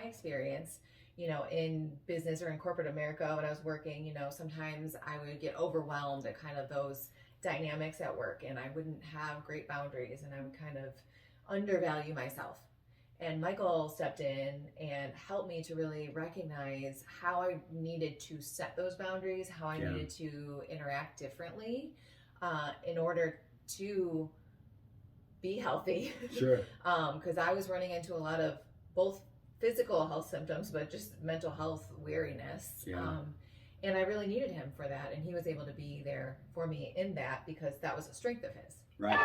experience, in business or in corporate America when I was working, sometimes I would get overwhelmed at kind of those dynamics at work, and I wouldn't have great boundaries, and I would kind of undervalue myself. And Michael stepped in and helped me to really recognize how I needed to set those boundaries, how I needed to interact differently in order to be healthy. Sure. Because I was running into a lot of both physical health symptoms, but just mental health weariness. Yeah. And I really needed him for that. And he was able to be there for me in that because that was a strength of his. Right.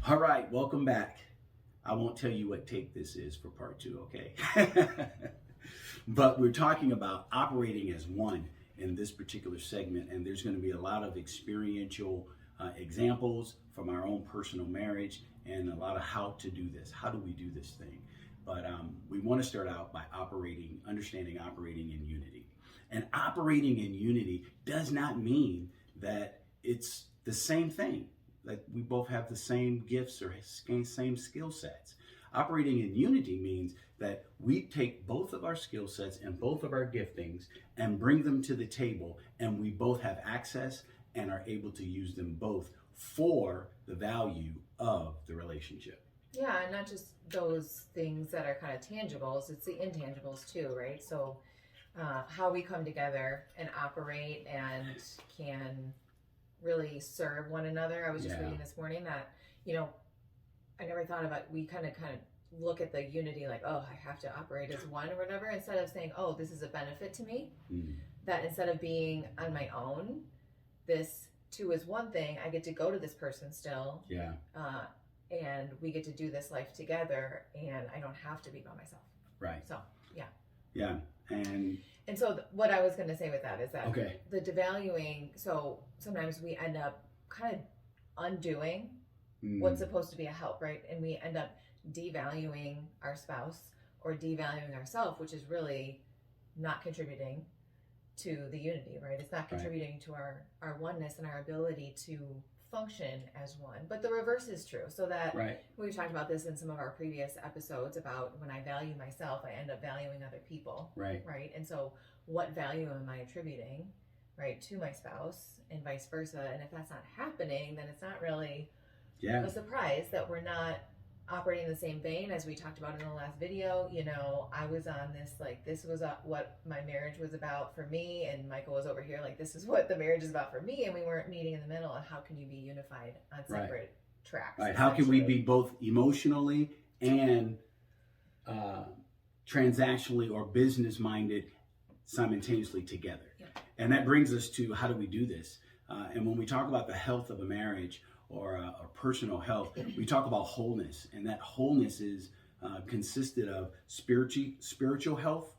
All right, welcome back. I won't tell you what take this is for part 2, okay? But we're talking about operating as one in this particular segment, and there's going to be a lot of experiential examples from our own personal marriage and a lot of how to do this. How do we do this thing? But we want to start out by understanding operating in unity. And operating in unity does not mean that it's the same thing. That we both have the same gifts or same skill sets. Operating in unity means that we take both of our skill sets and both of our giftings and bring them to the table, and we both have access and are able to use them both for the value of the relationship. Yeah, and not just those things that are kind of tangibles, it's the intangibles too, right? So how we come together and operate and can really serve one another. I was just reading this morning that, I never thought about, we kind of look at the unity like, oh, I have to operate as one or whatever, instead of saying, oh, this is a benefit to me. That instead of being on my own, this two is one thing. I get to go to this person still. Yeah. And we get to do this life together, and I don't have to be by myself. Right. So, yeah. Yeah. And so what I was going to say with that is that okay. The devaluing, so sometimes we end up kind of undoing what's supposed to be a help, right? And we end up devaluing our spouse or devaluing ourselves, which is really not contributing to the unity, right? It's not contributing to our oneness and our ability to function as one. But the reverse is true. So that we've talked about this in some of our previous episodes about when I value myself, I end up valuing other people. Right. And so what value am I attributing, right, to my spouse and vice versa? And if that's not happening, then it's not really a surprise that we're not operating in the same vein as we talked about in the last video. I was on this, like, this was what my marriage was about for me, and Michael was over here like, this is what the marriage is about for me, and we weren't meeting in the middle. And how can you be unified on separate tracks? Right. How can we be both emotionally and transactionally or business minded simultaneously together? And that brings us to, how do we do this? And when we talk about the health of a marriage or personal health, we talk about wholeness, and that wholeness is consisted of spiritual health,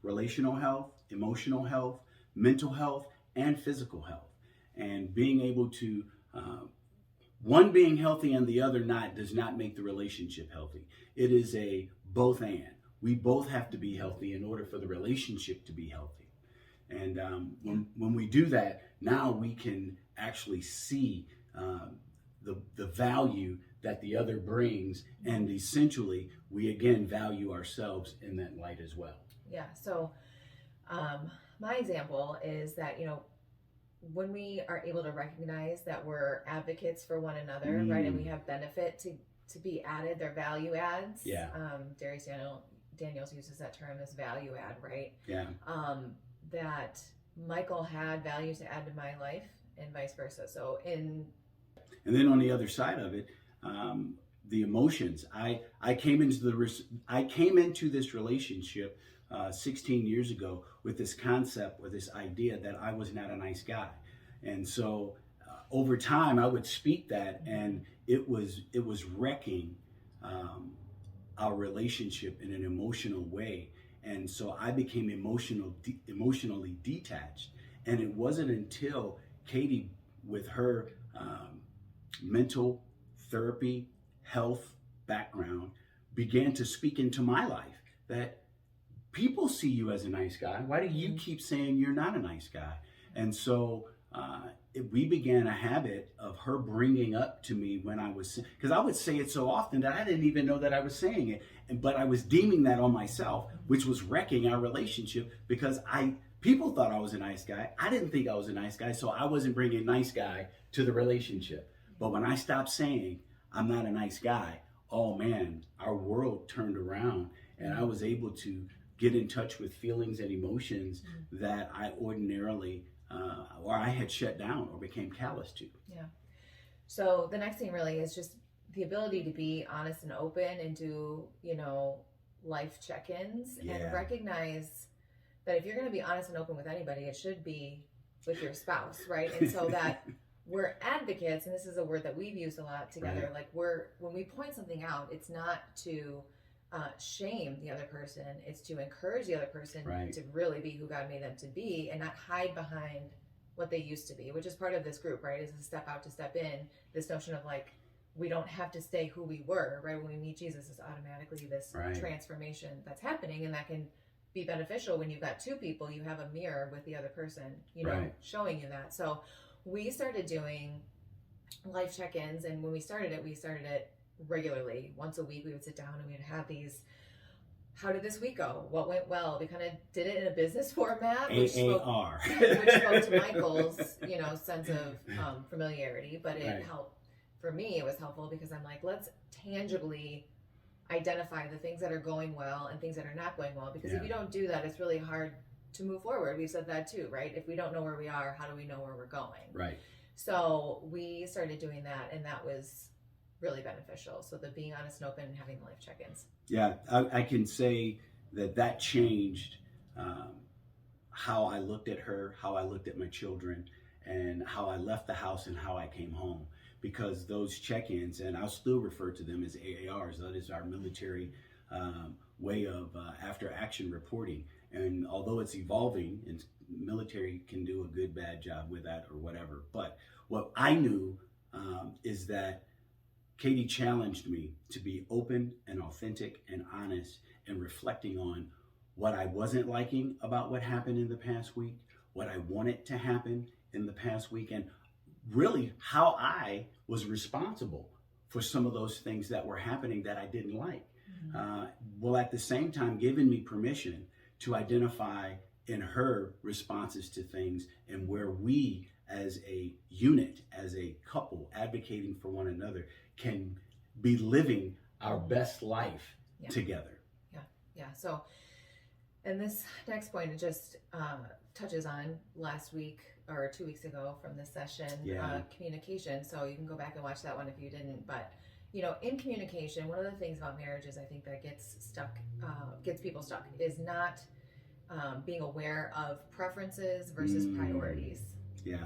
relational health, emotional health, mental health, and physical health. And being able to, one being healthy and the other not, does not make the relationship healthy. It is a both and. We both have to be healthy in order for the relationship to be healthy. And when we do that, now we can actually see the value that the other brings, and essentially we again value ourselves in that light as well. Yeah. So my example is that, when we are able to recognize that we're advocates for one another, right, and we have benefit to be added, they're value adds. Darius Daniels uses that term as value add, right? That Michael had value to add to my life and vice versa. And then on the other side of it, the emotions. I came into this relationship 16 years ago with this concept or this idea that I was not a nice guy, and so over time I would speak that, and it was wrecking our relationship in an emotional way, and so I became emotionally detached. And it wasn't until Katie with her mental therapy, health background, began to speak into my life that people see you as a nice guy. Why do you keep saying you're not a nice guy? And so we began a habit of her bringing up to me when I was, because I would say it so often that I didn't even know that I was saying it. But I was deeming that on myself, which was wrecking our relationship because people thought I was a nice guy. I didn't think I was a nice guy, so I wasn't bringing nice guy to the relationship. But when I stopped saying I'm not a nice guy, oh man, our world turned around, and I was able to get in touch with feelings and emotions that I ordinarily, or I had shut down or became callous to. Yeah. So the next thing really is just the ability to be honest and open and do, life check-ins and recognize that if you're going to be honest and open with anybody, it should be with your spouse, right? And so that we're advocates, and this is a word that we've used a lot together, Right. like when we point something out, it's not to shame the other person, it's to encourage the other person Right. to really be who God made them to be and not hide behind what they used to be, which is part of this group, right? Is a step out to step in, this notion of like, we don't have to stay who we were, right? When we meet Jesus, it's automatically this Right. transformation that's happening, and that can be beneficial when you've got two people, you have a mirror with the other person, Right. showing you that. So we started doing life check-ins, and when we started it regularly. Once a week we would sit down and we would have these, how did this week go? What went well? We kind of did it in a business format, which spoke to Michael's, sense of familiarity, but it helped. For me, it was helpful because I'm like, let's tangibly identify the things that are going well and things that are not going well, because if you don't do that, it's really hard to move forward. We said that too, right? If we don't know where we are, how do we know where we're going? Right. So we started doing that, and that was really beneficial. So the being honest and open and having the life check-ins. Yeah, I can say that changed how I looked at her, how I looked at my children, and how I left the house and how I came home. Because those check-ins, and I'll still refer to them as AARs, that is our military way of after-action reporting. And although it's evolving, and military can do a good, bad job with that or whatever, but what I knew is that Katie challenged me to be open and authentic and honest and reflecting on what I wasn't liking about what happened in the past week, what I wanted to happen in the past week, and really how I was responsible for some of those things that were happening that I didn't like. While at the same time giving me permission to identify in her responses to things and where we as a unit, as a couple advocating for one another, can be living our best life together. Yeah. So, and this next point, it just touches on last week or 2 weeks ago from this session, communication. So you can go back and watch that one if you didn't. But, in communication, one of the things about marriages, I think that gets people stuck is not being aware of preferences versus priorities. Yeah.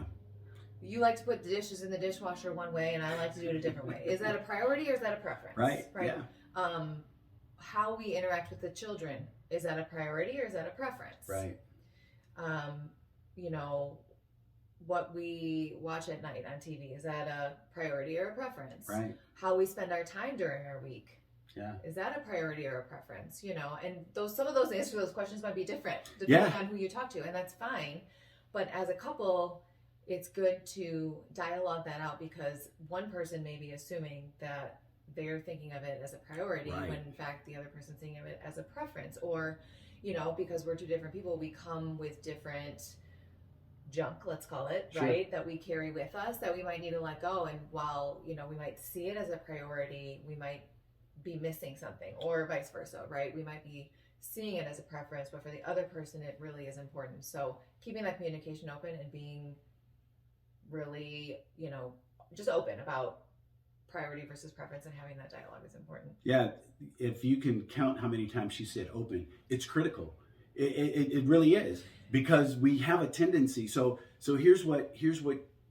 You like to put the dishes in the dishwasher one way, and I like to do it a different way. Is that a priority or is that a preference? Right. Yeah. How we interact with the children, is that a priority or is that a preference? Right. What we watch at night on TV, is that a priority or a preference? Right. How we spend our time during our week. Yeah. Is that a priority or a preference? And some of those answers to those questions might be different depending on who you talk to, and that's fine. But as a couple, it's good to dialogue that out, because one person may be assuming that they're thinking of it as a priority when in fact the other person's thinking of it as a preference, or because we're two different people, we come with different junk, let's call it, right, that we carry with us that we might need to let go. And while we might see it as a priority, we might be missing something, or vice versa, right? We might be seeing it as a preference, but for the other person it really is important. So keeping that communication open and being really just open about priority versus preference and having that dialogue is important. Yeah, if you can count how many times she said open, it's critical. It really is, because we have a tendency. So here's what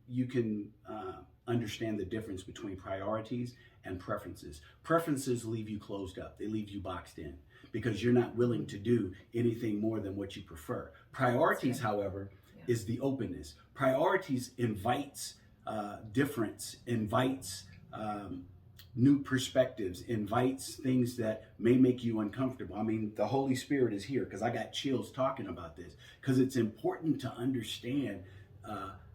you can understand the difference between priorities and preferences. Preferences leave you closed up. They leave you boxed in because you're not willing to do anything more than what you prefer. Priorities, however, is the openness. Priorities invites difference, invites new perspectives, invites things that may make you uncomfortable. I mean, the Holy Spirit is here, because I got chills talking about this, because it's important to understand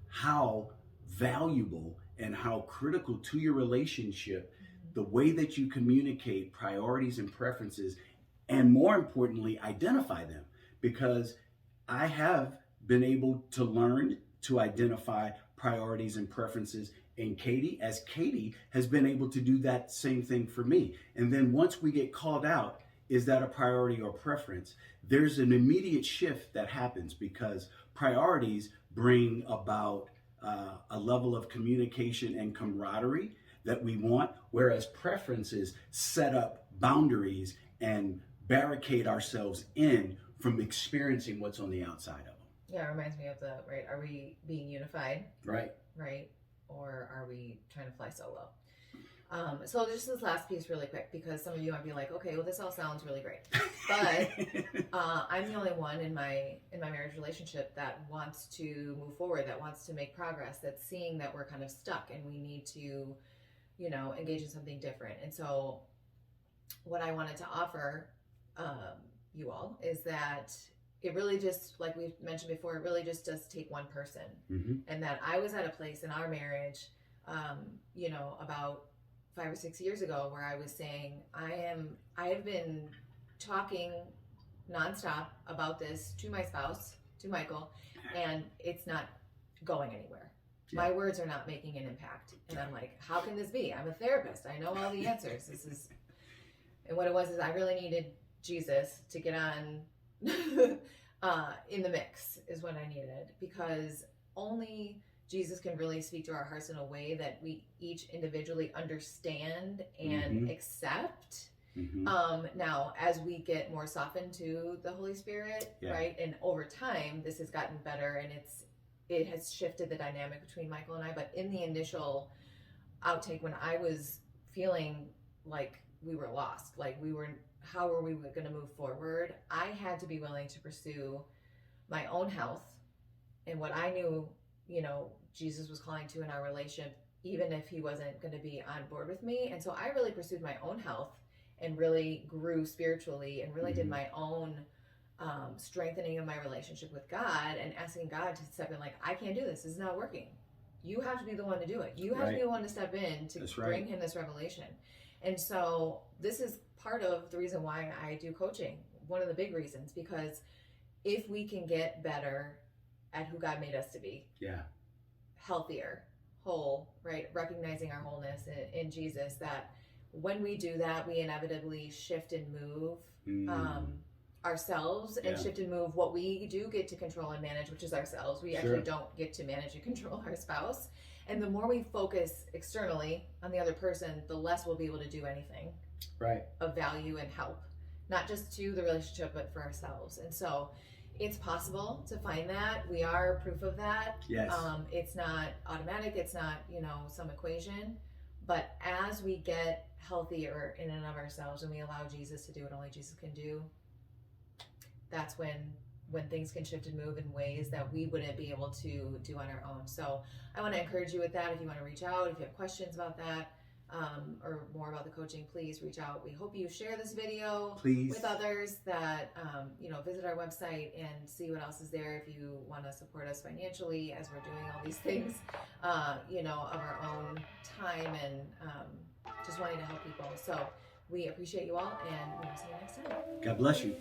how valuable and how critical to your relationship the way that you communicate priorities and preferences, and more importantly, identify them. Because I have been able to learn to identify priorities and preferences in Katie, as Katie has been able to do that same thing for me. And then once we get called out, is that a priority or preference? There's an immediate shift that happens, because priorities bring about a level of communication and camaraderie that we want, whereas preferences set up boundaries and barricade ourselves in from experiencing what's on the outside of them. Yeah, it reminds me of right, are we being unified? Right. Right? Or are we trying to fly solo? So just this last piece really quick, because some of you might be like, okay, well, this all sounds really great, but I'm the only one in my marriage relationship that wants to move forward, that wants to make progress, that's seeing that we're kind of stuck and we need to, engage in something different. And so what I wanted to offer you all is that it really just, like we've mentioned before, it really just does take one person. Mm-hmm. And that I was at a place in our marriage, about 5 or 6 years ago, where I was saying, I have been talking nonstop about this to my spouse, to Michael, and it's not going anywhere. Yeah. My words are not making an impact. And I'm like, how can this be? I'm a therapist. I know all the answers. And what it was is I really needed Jesus to get on in the mix, is what I needed, because only Jesus can really speak to our hearts in a way that we each individually understand and accept. Now, as we get more softened to the Holy Spirit, right, and over time, this has gotten better, and it has shifted the dynamic between Michael and I. But in the initial outtake, when I was feeling like we were lost, like how were we going to move forward, I had to be willing to pursue my own health and what I knew, Jesus was calling to in our relationship, even if he wasn't going to be on board with me. And so I really pursued my own health and really grew spiritually and really did my own strengthening of my relationship with God, and asking God to step in, like, I can't do this. This is not working. You have to be the one to do it. You have to be the one to step in to bring him this revelation. And so this is part of the reason why I do coaching. One of the big reasons, because if we can get better at who God made us to be, healthier, whole, right, recognizing our wholeness in Jesus, that when we do that, we inevitably shift and move ourselves and shift and move what we do get to control and manage, which is ourselves. We actually don't get to manage and control our spouse. And the more we focus externally on the other person, the less we'll be able to do anything of value and help, not just to the relationship, but for ourselves. And so it's possible to find that. We are proof of that. Yes. It's not automatic. It's not, some equation. But as we get healthier in and of ourselves, and we allow Jesus to do what only Jesus can do, that's when things can shift and move in ways that we wouldn't be able to do on our own. So I want to encourage you with that. If you want to reach out, if you have questions about that, or more about the coaching, please reach out. We hope you share this video with others, that, visit our website and see what else is there. If you want to support us financially as we're doing all these things, of our own time, and just wanting to help people. So we appreciate you all, and we'll see you next time. God bless you.